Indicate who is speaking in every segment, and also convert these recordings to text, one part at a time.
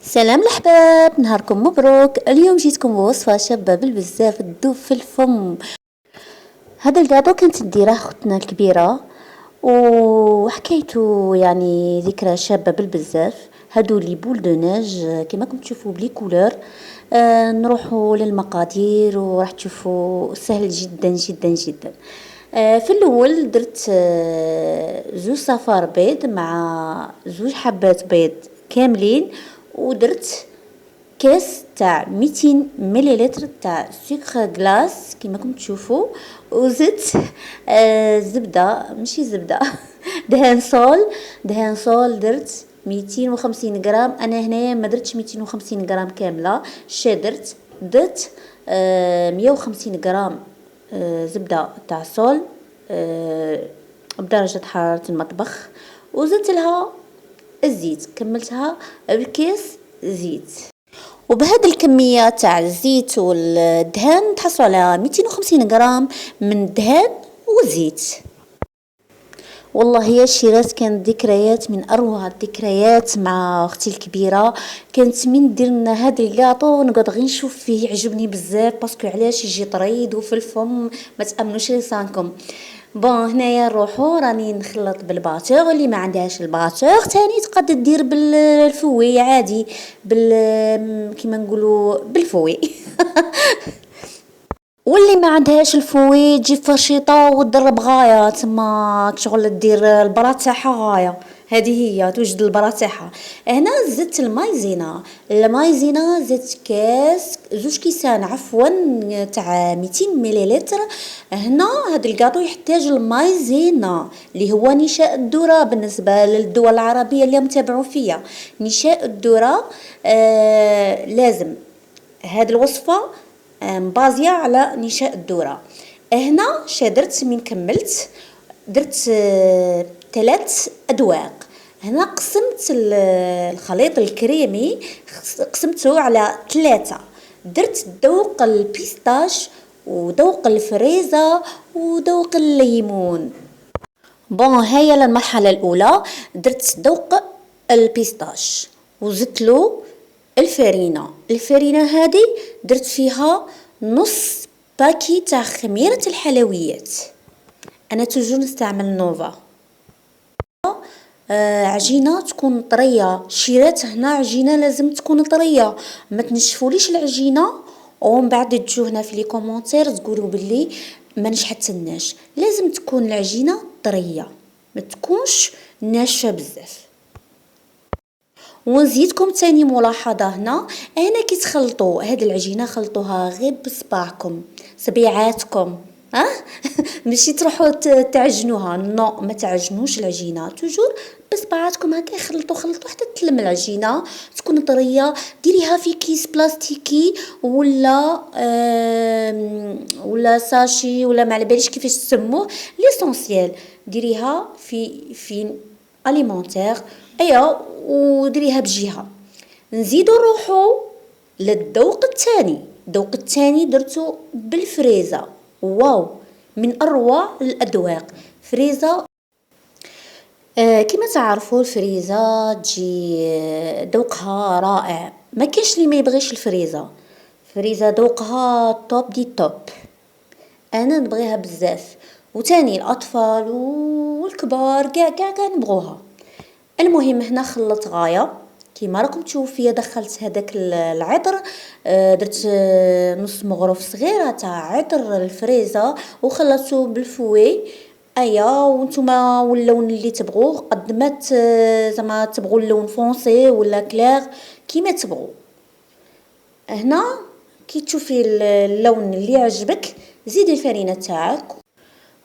Speaker 1: سلام الأحباب، نهاركم مبروك. اليوم جيتكم بوصفة شابة بالبزاف تذوب في الفم. هذا الكاطو كانت ديره اختنا الكبيرة وحكايته يعني ذكرى شابة بالبزاف. هادو لي بول دو نيج كما راكم تشوفوا بلي كولور. نروحوا للمقادير وراح تشوفوا سهل جدا جدا جدا. في الاول درت زوج صفار بيض مع زوج حبات بيض كاملين، ودرت كاس تاع 200 مليلتر تاع سكر غلاس كما راكم تشوفوا، وزدت زبده ماشي زبده دهان صول درت 250 غرام. انا هنايا ما درتش 250 غرام كامله، درت 150 غرام زبده تاع صول بدرجه حراره المطبخ، وزدت لها الزيت، كملتها بكيس زيت. وبهذه الكمية تاع الزيت والدهان تحصلوا على 250 غرام من الدهان والزيت. والله يا شيرات كانت ذكريات من اروع الذكريات مع اختي الكبيره. كانت من دير لنا هذا الكاطو نقعد غير نشوف فيه، عجبني بزاف باسكو علاش يجي طريد وفي الفم ما تامنوش لسانكم. بون هنايا نروحو راني نخلط بالباتور، اللي ما عندهاش الباتور تاني تقدر دير بالفوي عادي، كيما نقولوا بالفوي واللي ما عندهاش الفوي تجيب فرشيطه وتضرب غايه تما شغل دير البرا تاعها غايه. هذه هي توجد البرا تاعها. هنا زدت المايزينا زدت كاس زوج كيسان عفوا تاع 200 مليلتر. هنا هذا الكاطو يحتاج المايزينا اللي هو نشاء الذره بالنسبه للدول العربيه اللي متابعوا فيا. نشاء الذره لازم هذه الوصفه مبازيه على نشاء الذره. هنا شدرت من كملت درت 3 أدواق. هنا قسمت الخليط الكريمي، قسمته على 3. درت ذوق البيستاش وذوق الفريزة وذوق الليمون. بون هيا للمرحلة الأولى. درت ذوق البيستاش وزدت له الفرينة هذه درت فيها نص باكي تاع خميرة الحلويات. انا توجور نستعمل نوفا. عجينه تكون طريه، شيرات هنا عجينه لازم تكون طريه، ما تنشفوليش العجينه ومن بعد تجو هنا في لي كومونتير تقولوا باللي ما نشحتناش. لازم تكون العجينه طريه ما تكونش ناشفه بزاف. ونزيدكم تاني ملاحظه، هنا كي تخلطوا هاد العجينه خلطوها غير بصباعكم صبيعاتكم، ماشي تروحوا تعجنوها، ما تعجنوش العجينه، توجور بصباعاتكم هكا خلطوا حتى تلم العجينه تكون طريه. ديريها في كيس بلاستيكي ولا ساشي ولا ما على باليش كيفاش تسموه، ليسونسيال ديريها في اليمونتير وديريها بجهه. نزيدو نروحو للذوق الثاني. الذوق الثاني درتو بالفريزه، واو من اروع الاذواق فريزه. كما تعرفوا الفريزه تجي ذوقها رائع، ما كاينش اللي ما يبغيش الفريزه ذوقها توب دي توب. انا نبغيها بزاف، وتاني الاطفال والكبار كاع نبغوها. المهم هنا خلط غايه كيما راكم تشوفوا فيا، دخلت هذاك العطر، درت نص مغرف صغيره تاع عطر الفريزه وخلطته بالفوي. وانتوما واللون اللي تبغوه، قد ما زعما تبغوا اللون فونسي ولا كلير كيما تبغوا. هنا كي تشوفي اللون اللي يعجبك زيدي الفرينه تاعك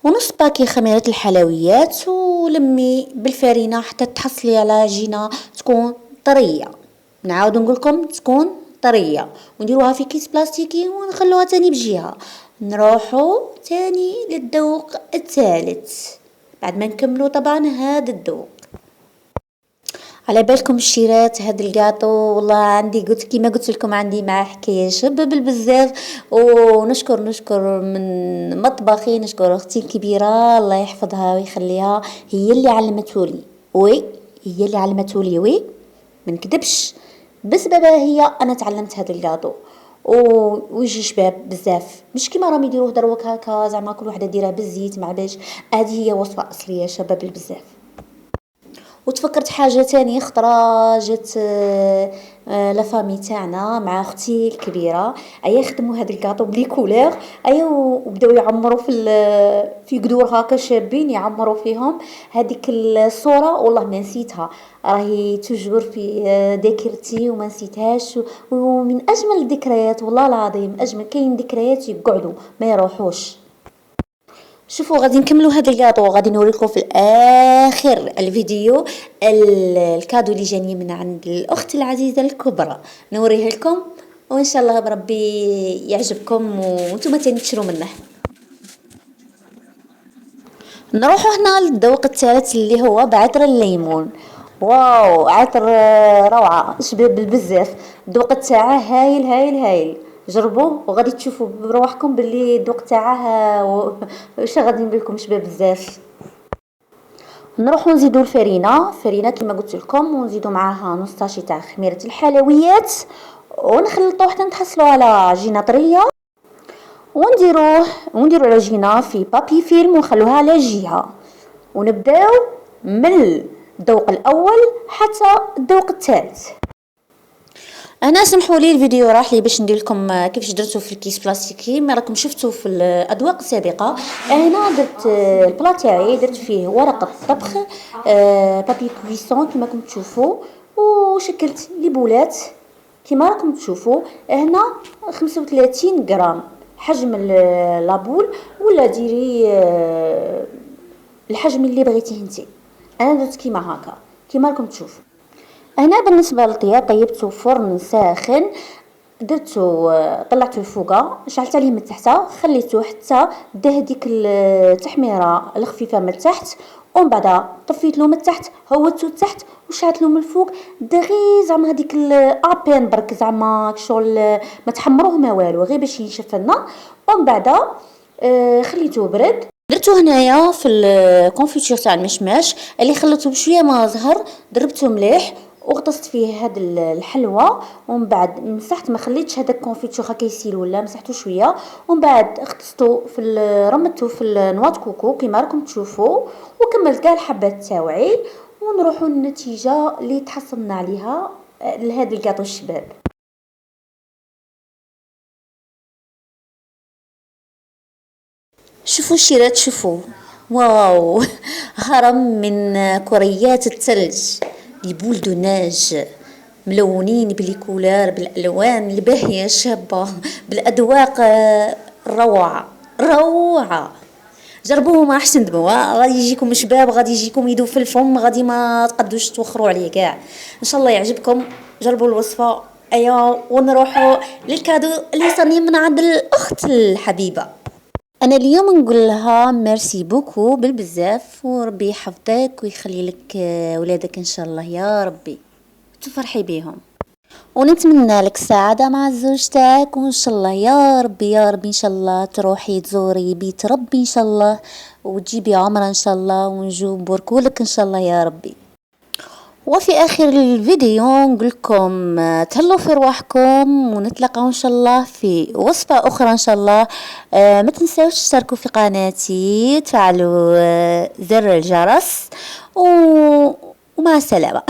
Speaker 1: ونص باكي خميرة الحلويات ولمي بالفرينة حتى تحصلي على عجينة تكون طرية. نعاود نقولكم تكون طرية، ونديروها في كيس بلاستيكي ونخلوها تاني بجهة. نروحو تاني للذوق الثالث بعد ما نكملو طبعا هذا الذوق. على بالكم الشيرات هاد الكاطو والله عندي كيما قلت لكم عندي معاه حكايه شابه بالبزاف. ونشكر من مطبخي، نشكر اختي الكبيره الله يحفظها ويخليها، هي اللي علمتولي وي ما نكذبش. بسببها هي انا تعلمت هذا الكادو. ويجي شباب بزاف مش كيما راهم يديروه دروك هكا زعما كل وحده ديرها بالزيت مع باش. هذه هي وصفه اصليه شباب بزاف. وتفكرت حاجه تانية خطره جات لا فامي تاعنا مع اختي الكبيره ايا خدموا هذا الكاطو بلي كولور ايا وبداو يعمروا في قدور هكا شابين يعمروا فيهم هذيك الصوره والله ما نسيتها راهي توجور في ذاكرتي وما نسيتهاش ومن اجمل الذكريات والله العظيم اجمل كاين ذكريات يقعدوا ما يروحوش. شوفوا غادي نكملوا هذا الكادو غادي نوريكم في الاخر الفيديو الكادو اللي جاني من عند الاخت العزيزه الكبرى نوريه لكم وان شاء الله بربي يعجبكم وانتم تاني تشروا منه. نروحوا هنا للذوق الثالث اللي هو بعطر الليمون. واو عطر روعه شباب بزاف الذوق تاعه هايل هايل هايل. جربوه وغادي تشوفوا بروحكم باللي الذوق تاعه واش غادي نقول لكم شباب بزاف. نروحوا نزيدوا الفرينه كما قلت لكم ونزيدوا معاها نص طاشي تاع خميره الحلويات ونخلطوه حتى نتحصلوا على عجينه طريه ونديروا العجينه في بابي فيلم ونخلوها على جهه ونبداو من الذوق الاول حتى الذوق الثالث. انا سمحوا لي الفيديو راح لي باش ندير لكم كيفاش درتو في الكيس بلاستيكي ما راكم شفتوا في الاذواق السابقه. انا درت البلا تاعي درت فيه ورقه طبخ بابي كويسون كما راكم تشوفوا وشكلت لي بولات كما راكم تشوفوا هنا 35 غرام حجم لابول ولا ديري الحجم اللي بغيتيه انت. انا درت كيما هكا كيما راكم تشوفوا. هنا بالنسبه للطياب طيبته فرن ساخن درتو طلعته الفوقه شعلت عليه من تحت خليته حتى دا هذيك التحميره الخفيفه من تحت ومن بعد طفيت له من تحت هوتو تحت وشعلت له من الفوق دغي زعما هذيك ابين برك زعما شغل ما تحمروه ما والو غير باش ينشف لنا ومن بعد خليته برد. درتو هنايا في الكونفيتور تاع المشماش اللي خلطته بشويه ما زهر ضربته مليح وغطست فيه هاد الحلوى ومن بعد مسحت ما خليتش هذاك الكونفيتور هكا يسيل ولا مسحته شويه ومن بعد غطستو رمته في النواة كوكو كما راكم تشوفوا وكملت كاع الحبات تاوعي ونروحوا للنتيجه اللي تحصلنا عليها لهذا الكاطو الشباب. شوفوا الشيرات شوفوا واو هرم من كريات الثلج البولدوناج ملونين بالكولار بالالوان الباهيه الشابه بالاذواق روعه. جربوه ما راحش تندموا غادي يجيكم شباب غادي يجيكم يدوب في الفم غادي ما تقدوش توخروا عليه كاع ان شاء الله يعجبكم. جربوا الوصفه ايوا ونروحوا للكادو اللي صاني من عند الاخت الحبيبه. انا اليوم نقول لها ميرسي بوكو بالبزاف وربي يحفظك ويخلي لك ولادك ان شاء الله يا ربي تفرحي بيهم ونتمنى لك السعاده مع الزوج تاعك وان شاء الله يا ربي يا ربي ان شاء الله تروحي تزوري بيت ربي ان شاء الله وتجيبي عمره ان شاء الله ونجو بوركولك ان شاء الله يا ربي. وفي اخر الفيديو نقول لكم تهلوا في رواحكم ونتلاقاو ان شاء الله في وصفه اخرى ان شاء الله. ما تنساوش تشتركوا في قناتي تفعلوا زر الجرس ومع السلامه.